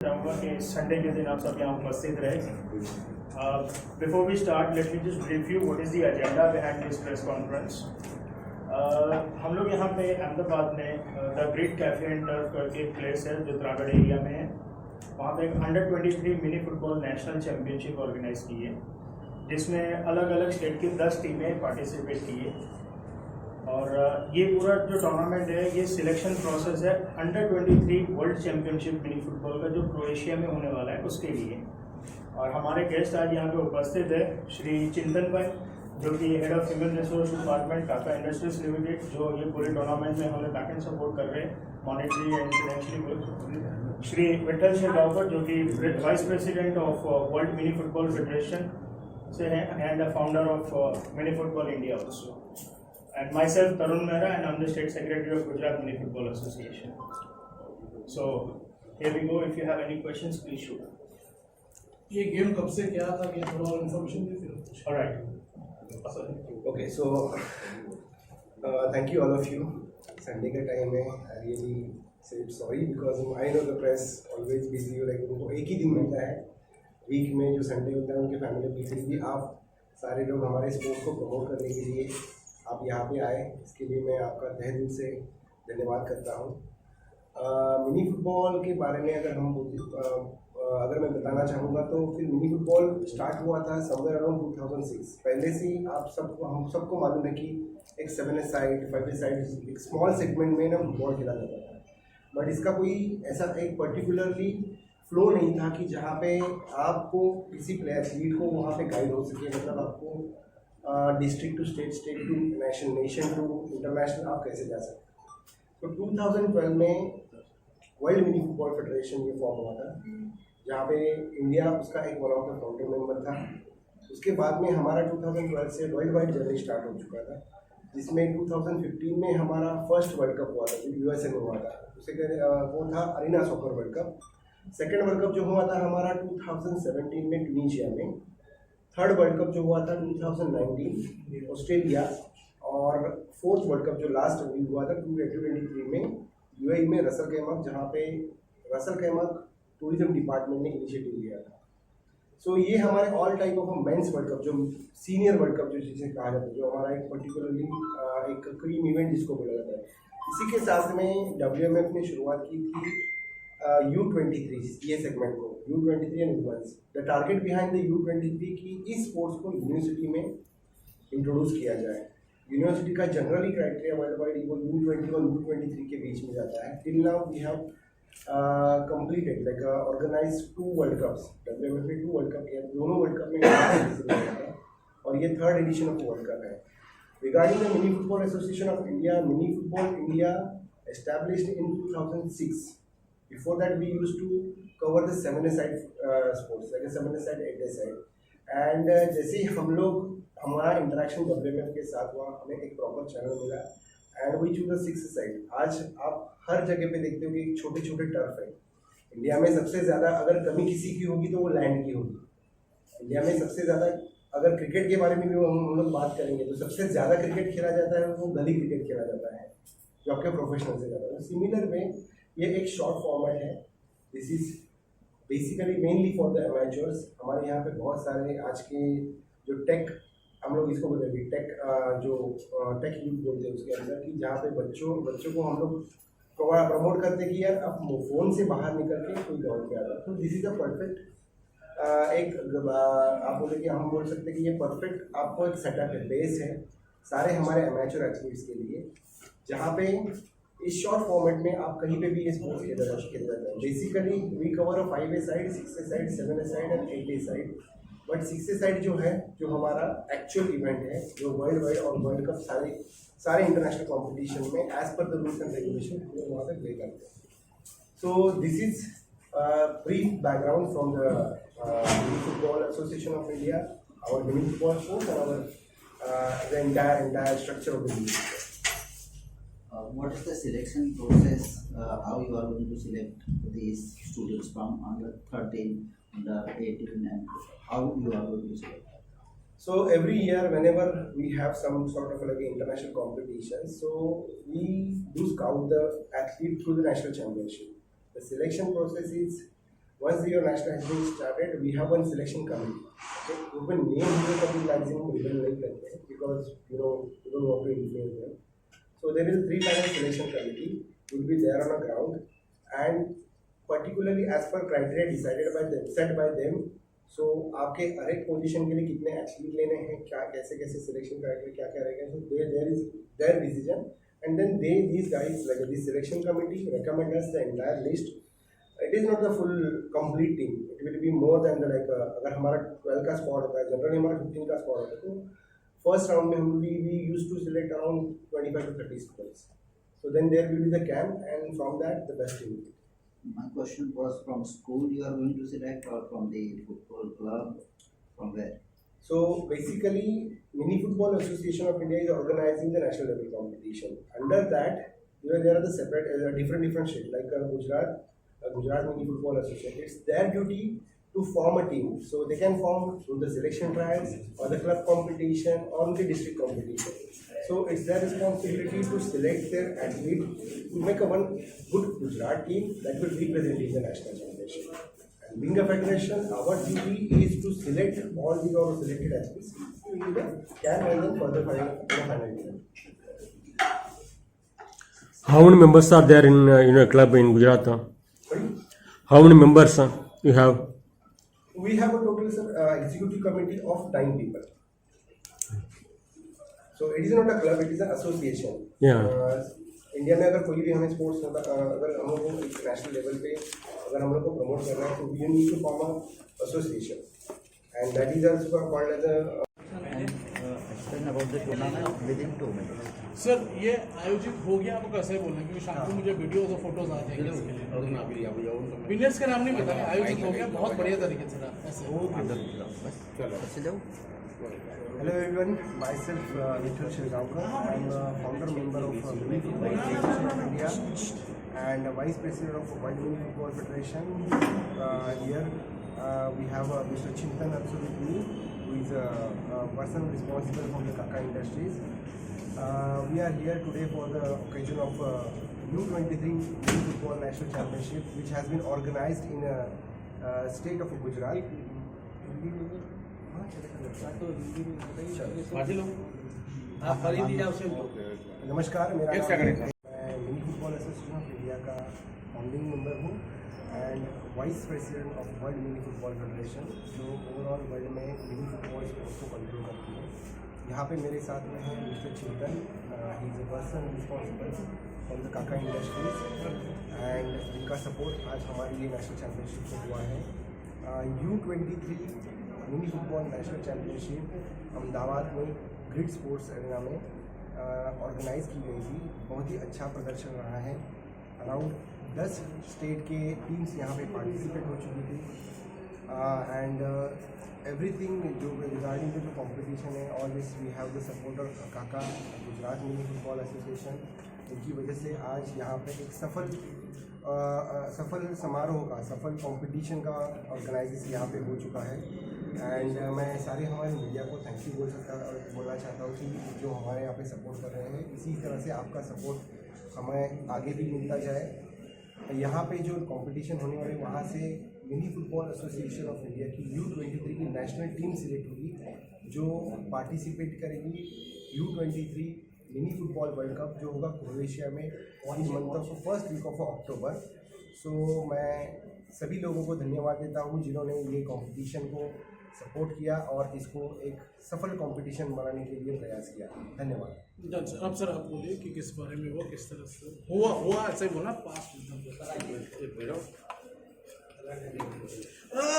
चाहूँगा कि संडे के दिन आप सब यहाँ उपस्थित रहे. Before we start, let me just brief you what is the agenda behind this press conference. हम लोग यहाँ पे अहमदाबाद में the great cafe and turf करके एक प्लेस है जो द्रागड़ एरिया में है. वहाँ पे एक अंडर-23 mini football national championship organise की है, जिसमें अलग अलग स्टेट की 10 टीमें पार्टिसिपेट की है. और ये पूरा जो टूर्नामेंट है ये सिलेक्शन प्रोसेस है अंडर-23 वर्ल्ड चैम्पियनशिप मिनी फुटबॉल का जो क्रोएशिया में होने वाला है उसके लिए. और हमारे गेस्ट आज यहाँ पे उपस्थित है श्री चिंतन भाई, जो कि head of human resource department Tata industries limited, जो ये पूरे टूर्नामेंट में हमें बैक एंड सपोर्ट कर रहे हैं monetary and financially. Shri Vithal Shegavkar, जो कि vice president of World Mini Football Federation से हैं and founder of Mini football India also. And myself, Tarun Mehra, and I'm the State Secretary of Gujarat Mini Football Association. So, here we go. If you have any questions, please shoot. ये game कब से क्या था कि थोड़ा और information दे फिर. All right. Okay, so thank you all of you. Sunday का टाइम है. I really say sorry because I know the press always busy. Like उनको एक ही दिन मिलता है वीक में जो संडे होता है उनके फैमिली की. फिर भी आप सारे लोग हमारे स्पोर्ट्स को प्रमोट करने के लिए आप यहाँ पे आए, इसके लिए मैं आपका तहे दिल से धन्यवाद करता हूँ. मिनी फुटबॉल के बारे में अगर मैं बताना चाहूँगा तो फिर मिनी फुटबॉल स्टार्ट हुआ था समवेयर अराउंड 2006. पहले से ही हम सबको मालूम है कि एक 7-a-side 5-a-side एक स्मॉल सेगमेंट में ना फुटबॉल खेला जाता था. बट इसका कोई ऐसा एक पर्टिकुलरली फ्लो नहीं था कि जहाँ पे आपको किसी प्लेयर एथलीट को वहाँ पे गाइड हो सके. मतलब आपको district to state, state to nation, nation to international आप कैसे जा सकते. तो 2012 में वर्ल्ड मिनी फुटबॉल फेडरेशन ये फॉर्म हुआ था, जहाँ पे इंडिया उसका एक one of the founder member था. उसके बाद में हमारा 2012 से वर्ल्ड वाइड जर्नी स्टार्ट हो चुका था, जिसमें 2015 में हमारा फर्स्ट वर्ल्ड कप हुआ था जो यूएसए में हुआ था. उसे वो था arena soccer World Cup. Second World Cup जो हुआ था हमारा 2017 में ट्यूनीशिया में. थर्ड वर्ल्ड कप जो हुआ था 2019 ऑस्ट्रेलिया. और फोर्थ वर्ल्ड कप जो लास्ट अभी हुआ था 2023 में यूएई में रसल कैमक, जहाँ पे रसल कैमक टूरिज्म डिपार्टमेंट ने इनिशिएटिव लिया था. सो ये हमारे all type of mains world Cup, जो सीनियर वर्ल्ड कप जो जिसे कहा जाता है, जो हमारा एक पर्टिकुलरली एक क्रीम इवेंट जिसको बोला जाता है. इसी के साथ में WMF ने शुरुआत की थी U23 ये सेगमेंट को, U23 and women's. The target behind the U23 की इस स्पोर्ट्स को यूनिवर्सिटी में इंट्रोड्यूस किया जाए. यूनिवर्सिटी का जनरली क्राइटेरिया वर्ल्ड वाइड वो U20 और U23 के बीच में जाता है. Till now we have completed like organise 2 World Cups. WMF में 2 वर्ल्ड कप किया, दोनों वर्ल्ड कप में और ये third edition of World Cup है. Regarding the mini football association of India, mini football India established in 2006. Before that, we used to cover the 7-a-side sports, like a 7-a-side, 8-a-side. And जैसे ही हम लोग हमारा interaction WMF के साथ हुआ, हमें एक प्रॉपर चैनल मिला and we choose the 6-a-side. आज आप हर जगह पे देखते हो कि छोटे छोटे टर्फ है. इंडिया में सबसे ज़्यादा अगर कमी किसी की होगी तो वो लैंड की होगी. इंडिया में सबसे ज़्यादा अगर क्रिकेट के बारे में भी हम लोग बात करेंगे तो सबसे ज़्यादा क्रिकेट खेला जाता है वो गली क्रिकेट खेला जाता है, जो आपके प्रोफेशनल से ज़्यादा. सिमिलर में ये एक शॉर्ट फॉर्मेट है. This is basically mainly for the amateurs. हमारे यहाँ पे बहुत सारे आज के जो टेक, हम लोग इसको बोलेंगे टेक, जो टेक यूथ बोलते हैं उसके अंदर, कि जहाँ पे बच्चों को हम लोग प्रमोट करते हैं कि यार आप फ़ोन से बाहर निकल के कोई ग्राउंड पे आता है. तो दिस इज़ अ परफेक्ट एक आप बोले कि हम बोल सकते हैं कि ये परफेक्ट आपको एक सेटअप है, बेस है सारे हमारे अमेचर एथलीट्स के लिए, जहाँ पे इस शॉर्ट फॉर्मेट में आप कहीं पे भी ये स्पोर्ट्स खेले जाते हैं. Basically we cover a 5-a-side, 6-a-side, 7-a-side and 8-a-side. But 6-a-side जो है, जो हमारा एक्चुअल इवेंट है, जो वर्ल्ड वाइड और वर्ल्ड कप सारे इंटरनेशनल कॉम्पिटिशन में as per the rules and regulation वहाँ पे प्ले करते हैं. So this is brief background from the mini football association of India, our mini football sports and our the entire structure of the mini football. What is the selection process? How you are going to select these students from under 13, under 18, and how you are going to select? So every year, whenever we have some sort of like international competition, so we do scout the athlete through the national championship. The selection process is once your national has been started, we have one selection committee. Okay, even name हम लोग कभी maximum reveal नहीं करते हैं because you know we don't want to influence them. So there is a 3-panel selection committee will be there on the ground, and particularly as per criteria decided by them, set by them. So आपके हर एक position के लिए कितने athlete लेने हैं, क्या कैसे कैसे सिलेक्शन क्राइटेरिया क्या क्या रहेगा, so there is their decision, and then these guys like this selection committee recommend us the entire list. It is not the full complete team. It will be more than the like अगर हमारा 12 का squad होता है, generally हमारा 15 का squad होता है, तो फर्स्ट राउंड में हम we used to select around 25 to 30 students. So then there will be the camp, and from that the best team. My question was from school you are going to select or from the football club, from where? So basically, Mini Football Association of India is organizing the national level competition. Under that, there are the separate, different states like Gujarat Mini Football Association. It's their duty to form a team. So they can form through the selection trials or the club competition or the district competition. So it's their responsibility to select their athlete to make a one good Gujarat team that will represent in the national championship. And being a federation, our duty is to select all these or selected athletes into the camp and then further final team. How many members are there in a club in Gujarat? Sorry? How many members you have? We have a total executive committee of 9 people. So it is not a club, it is an association. Yeah. India में अगर कोई भी हमें sports अगर हम लोग को एक नेशनल लेवल पे अगर हम लोग को प्रमोट करना है तो we need to form a association, and that is also called as a Explain about the tournament within 2 minutes. Sir ये आयोजित हो गया, आपको कैसे बोलना है क्योंकि शाम को मुझे वीडियोस और फोटोज आ जाएंगे इसके लिए। विनर्स का नाम नहीं पता, आयोजित हो गया बहुत बढ़िया तरीके से रहा ऐसे। चलो Hello everyone, myself Nikhil Shirgaonkar. I am a founder member of Mini Football Association of India and Vice President of World Mini Football Federation. Here we have Mr. Chintan also with me, who is a person responsible for the Kaka Industries. We are here today for the occasion of U23 Mini Football National Championship, which has been organized in state of Gujarat. नमस्कार, मेरा नाम है, मैं mini football association of India का founding member हूँ and vice president of World Mini Football federation, जो overall world में mini football sports को कंट्रोल करती है। यहाँ पे मेरे साथ में है मिस्टर चिंतन, he is a person responsible from the काका इंडस्ट्रीज, एंड इनका सपोर्ट आज हमारे लिए नेशनल चैम्पियनशिप में हुआ है। U23 mini football national championship Ahmedabad में ग्रिड स्पोर्ट्स एरिना में ऑर्गेनाइज़ की गई थी। बहुत ही अच्छा प्रदर्शन रहा है। अराउंड 10 स्टेट के टीम्स यहाँ पे पार्टिसिपेट हो चुकी थी, एंड एवरीथिंग जो रिगार्डिंग जो कंपटीशन है, all this we have the support of Kaka Gujarat mini football association. इनकी वजह से आज यहाँ पे एक सफल समारोह का, सफल कंपटीशन का ऑर्गेनाइजेशन यहाँ पे हो चुका है। एंड मैं सारे हमारे मीडिया को थैंक यू बोलना चाहता हूँ कि जो हमारे यहाँ पे सपोर्ट कर रहे हैं, इसी तरह से आपका सपोर्ट हमें आगे भी मिलता जाए। यहाँ पे जो कंपटीशन होने वाले, वहाँ से mini football association of India की U23 की नेशनल टीम सिलेक्ट होगी जो पार्टिसिपेट करेगी U23 mini football world Cup, जो होगा क्रोएशिया में in month of first week of October. So मैं सभी लोगों को धन्यवाद देता हूँ जिन्होंने ये कंपटीशन को सपोर्ट किया और इसको एक सफल कंपटीशन बनाने के लिए प्रयास किया। धन्यवाद। अब सर आप बोलिए कि किस बारे में हुआ, किस तरह से हुआ ऐसे ही बोला पास।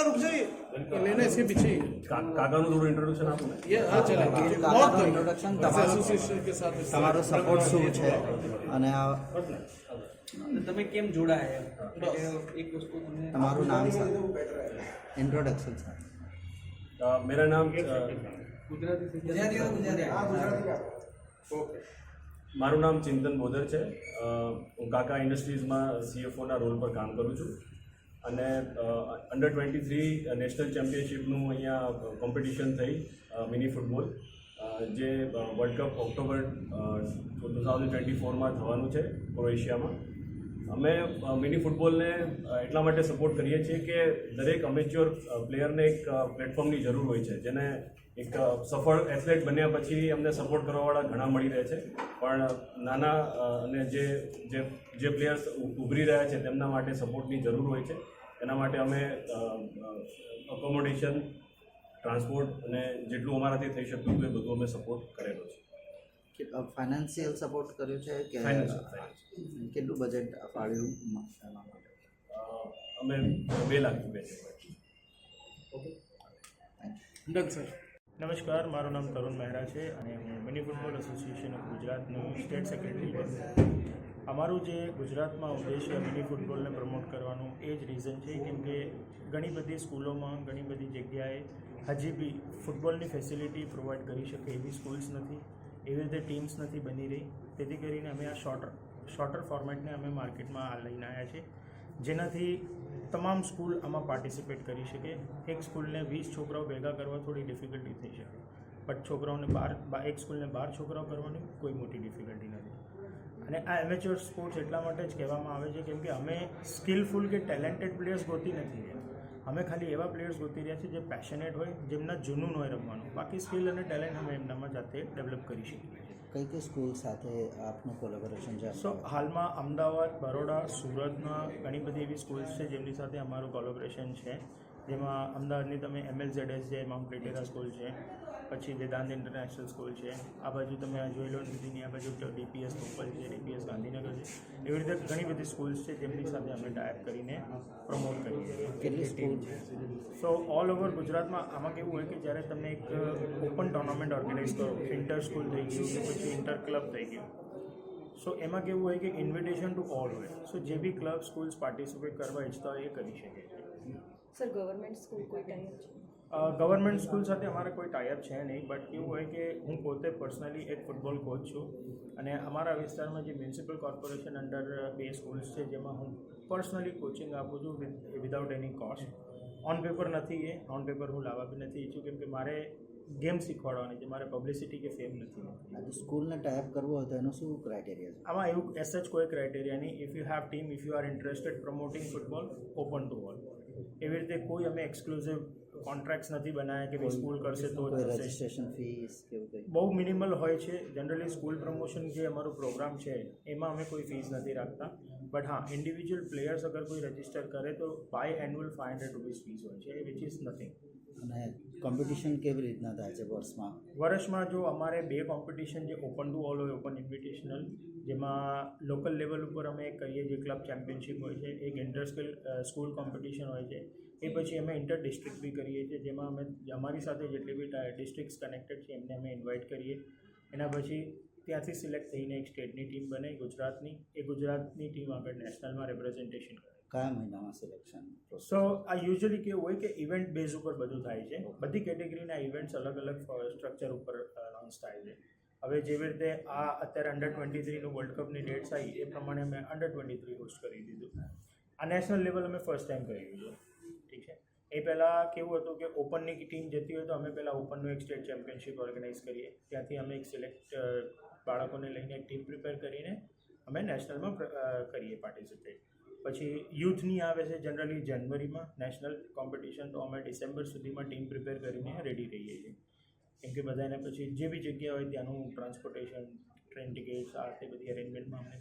रुक जाइए, लेना इसके पीछे કાકાનું થોડું ઇન્ટ્રોડક્શન આપો ને। ये हाँ चले કાકાનું introduction એસોસિએશન के साथ તમારો સપોર્ટ શું છે અને આ તમે કેમ જોડાયા એક વસ્તુ તમને તમારું નામ સર, ઇન્ટ્રોડક્શન સર। मेरा नाम મારું નામ ચિંતન બોદર છે। હું કાકા ઇન્ડસ્ટ્રીઝમાં CFOના રોલ પર કામ કરું છું અને અંડર-23 નેશનલ ચેમ્પિયનશિપનું અહીંયા કોમ્પિટિશન થઈ મિની ફૂટબોલ, જે વર્લ્ડ કપ ઓક્ટોબર 2024માં થવાનું છે ક્રોએશિયામાં। અમે મિની ફૂટબોલને એટલા માટે સપોર્ટ કરીએ છીએ કે દરેક અમેચ્યોર પ્લેયરને એક પ્લેટફોર્મની જરૂર હોય છે, જેને એક સફળ એથ્લેટ બન્યા પછી અમને સપોર્ટ કરવાવાળા ઘણા મળી રહે છે, પણ નાના અને જે પ્લેયર્સ ઉભરી રહ્યા છે તેમના માટે સપોર્ટની જરૂર હોય છે. એના માટે અમે અકોમોડેશન, ટ્રાન્સપોર્ટ અને જેટલું અમારાથી થઈ શકતું હતું એ બધું અમે સપોર્ટ કરેલો છે. ફાઇનાન્શિયલ સપોર્ટ કર્યું છે કે ફાઇનાન્શિયલ કેટલું બજેટ ફાળવ્યું એના માટે? અમે 2 લાખ રૂપિયા છે. Done sir. નમસ્કાર, મારું નામ તરુણ મહેરા છે અને હું મિની ફૂટબોલ એસોસિએશન ઓફ ગુજરાતનું સ્ટેટ સેક્રેટરી છું. અમારું જે ગુજરાતમાં ઉદ્દેશ્ય મિની ફૂટબોલને પ્રમોટ કરવાનું એ જ રીઝન છે કેમ કે ઘણી બધી સ્કૂલોમાં, ઘણી બધી જગ્યાએ હજી બી ફૂટબોલની ફેસિલિટી પ્રોવાઈડ કરી શકે એવી સ્કૂલ્સ નથી, એવી રીતે ટીમ્સ નથી બની રહી. તેથી કરીને અમે આ શોર્ટર ફોર્મેટને અમે માર્કેટમાં લઈને આવ્યા છીએ, જેનાથી તમામ સ્કૂલ આમાં પાર્ટિસિપેટ કરી શકે. એક સ્કૂલને 20 છોકરાઓ ભેગા કરવા થોડી ડિફિકલ્ટી થઈ શકે, બટ છોકરાઓને એક સ્કૂલને 12 છોકરાઓ કરવાની કોઈ મોટી ડિફિકલ્ટી નથી. અને આ એમેચ્યોર સ્પોર્ટ્સ એટલા માટે જ કહેવામાં આવે છે કેમ કે અમે સ્કિલફુલ કે ટેલેન્ટેડ પ્લેયર્સ ગોતી નથી રહ્યા. અમે ખાલી એવા પ્લેયર્સ ગોતી રહ્યા છીએ જે પેશનેટ હોય, જેમના જૂનૂન હોય રમવાનું. બાકી સ્કિલ અને ટેલેન્ટ અમે એમનામાં જાતે ડેવલપ કરી શકીએ છીએ. કઈ સ્કૂલ સાથે આપનું કોલેબોરેશન છે? સો હાલમાં અમદાવાદ, બરોડા, સુરતમાં ઘણી બધી એવી સ્કૂલ્સ છે જેમની સાથે અમારું કોલેબોરેશન છે, જેમાં અમદાવાદની તમે MLZS છે, માઉન્ટ પ્લેટેરા સ્કૂલ છે, પછી વેદાંત ઇન્ટરનેશનલ સ્કૂલ છે, આ બાજુ તમે જોઈ લો દીદીની આ બાજુ DPS ભોપાલ છે, DPS ગાંધીનગર છે. એવી રીતે ઘણી બધી સ્કૂલ્સ છે જેમની સાથે અમે ટાઈપ કરીને પ્રમોટ કરીએ છીએ. કેટલી સ્કૂલ? સો ઓલ ઓવર ગુજરાતમાં આમાં કેવું હોય કે જ્યારે તમે એક ઓપન ટુર્નામેન્ટ ઓર્ગેનાઇઝ કરો, ઇન્ટર સ્કૂલ થઈ ગયું કે પછી ઇન્ટર ક્લબ થઈ ગયું, સો એમાં કેવું હોય કે ઇન્વિટેશન ટુ ઓલ હોય. સો જે બી ક્લબ સ્કૂલ્સ પાર્ટિસિપેટ કરવા ઈચ્છતા હોય એ કરી શકે છે. સર, ગવર્મેન્ટ સ્કૂલ કોઈ ટાઈપ છે? ગવર્મેન્ટ સ્કૂલ સાથે અમારે કોઈ ટાઈઅપ છે નહીં, બટ કેવું હોય કે હું પોતે પર્સનલી એક ફૂટબોલ કોચ છું અને અમારા વિસ્તારમાં જે મ્યુનિસિપલ કોર્પોરેશન અંડર 2 સ્કૂલ્સ છે જેમાં હું પર્સનલી કોચિંગ આપું છું without any cost. On paper નથી, એ ઓન પેપર હું લાવવા બી નથી ઈચ્છું કેમ કે મારે ગેમ શીખવાડવાની છે, મારે પબ્લિસિટી કે ફેમ નથી. સ્કૂલને ટાઈપ કરવો હોય તો એનો શું ક્રાઇટેરિયા છે? આમાં એવું એસ કોઈ ક્રાઇટેરિયા નહીં. If you have team, if you are interested promoting football, open to all. એવી રીતે કોઈ અમે એક્સક્લુઝિવ કોન્ટ્રાક્ટ્સ નથી બનાવ્યા કે ભાઈ સ્કૂલ કરશે તો રજિસ્ટ્રેશન ફીસ કેવું કંઈ? બહુ મિનિમલ હોય છે. જનરલી સ્કૂલ પ્રમોશન જે અમારો પ્રોગ્રામ છે એમાં અમે કોઈ ફીસ નથી રાખતા, બટ હા, ઇન્ડિવિજ્યુઅલ પ્લેયર્સ અગર કોઈ રજિસ્ટર કરે તો બાય એન્યુઅલ 500 રૂપીસ ફીસ હોય છે, વિચ ઇઝ નથિંગ. અને કોમ્પિટિશન કેવી રીતના થાય છે વર્ષમાં? જો અમારે 2 કોમ્પિટિશન જે ઓપન ટુ ઓલ હોય, ઓપન ઇન્વિટેશનલ, જેમાં લોકલ લેવલ ઉપર અમે કરીએ જે ક્લબ ચેમ્પિયનશિપ હોય છે, એક ઇન્ટર સ્કૂલ કોમ્પિટિશન હોય છે, એ પછી અમે ઇન્ટર ડિસ્ટ્રિક્ટ બી કરીએ છીએ જેમાં અમે અમારી સાથે જેટલી બી ડિસ્ટ્રિક્ટ્સ કનેક્ટેડ છે એમને અમે ઇન્વાઇટ કરીએ. એના પછી ત્યાંથી સિલેક્ટ થઈને એક સ્ટેટની ટીમ બને ગુજરાતની, એ ગુજરાતની ટીમ આગળ નેશનલમાં રિપ્રેઝન્ટેશન કરે. કયા મહિનામાં સિલેક્શન? સો આ યુઝ્યુઅલી કેવું હોય કે ઇવેન્ટ બેઝ ઉપર બધું થાય છે. બધી કેટેગરીના ઇવેન્ટ્સ અલગ અલગ સ્ટ્રક્ચર ઉપર લોન્ચ થાય છે. હવે જેવી રીતે આ અત્યારે અંડર-23નું વર્લ્ડ કપની ડેટ્સ આવી એ પ્રમાણે અમે અંડર-23 હોસ્ટ કરી દીધું. આ નેશનલ લેવલ અમે ફર્સ્ટ ટાઈમ કર્યું છે. ઠીક છે. એ પહેલાં કેવું હતું કે ઓપનની ટીમ જતી હોય તો અમે પહેલાં ઓપનનું એક સ્ટેટ ચેમ્પિયનશિપ ઓર્ગેનાઇઝ કરીએ, ત્યાંથી અમે એક સિલેક્ટ બાળકોને લઈને એક ટીમ પ્રિપેર કરીને અમે નેશનલમાં કરીએ પાર્ટિસિપેટ. પછી યુથની આવે છે જનરલી જાન્યુઆરીમાં નેશનલ કોમ્પિટિશન, તો અમે ડિસેમ્બર સુધીમાં ટીમ પ્રિપેર કરીને રેડી રહીએ છીએ કેમ કે બધાને પછી જે બી જગ્યા હોય ત્યાંનું ટ્રાન્સપોર્ટેશન, ટ્રેન ટિકિટ્સ, આ તે બધી અરેન્જમેન્ટમાં અમને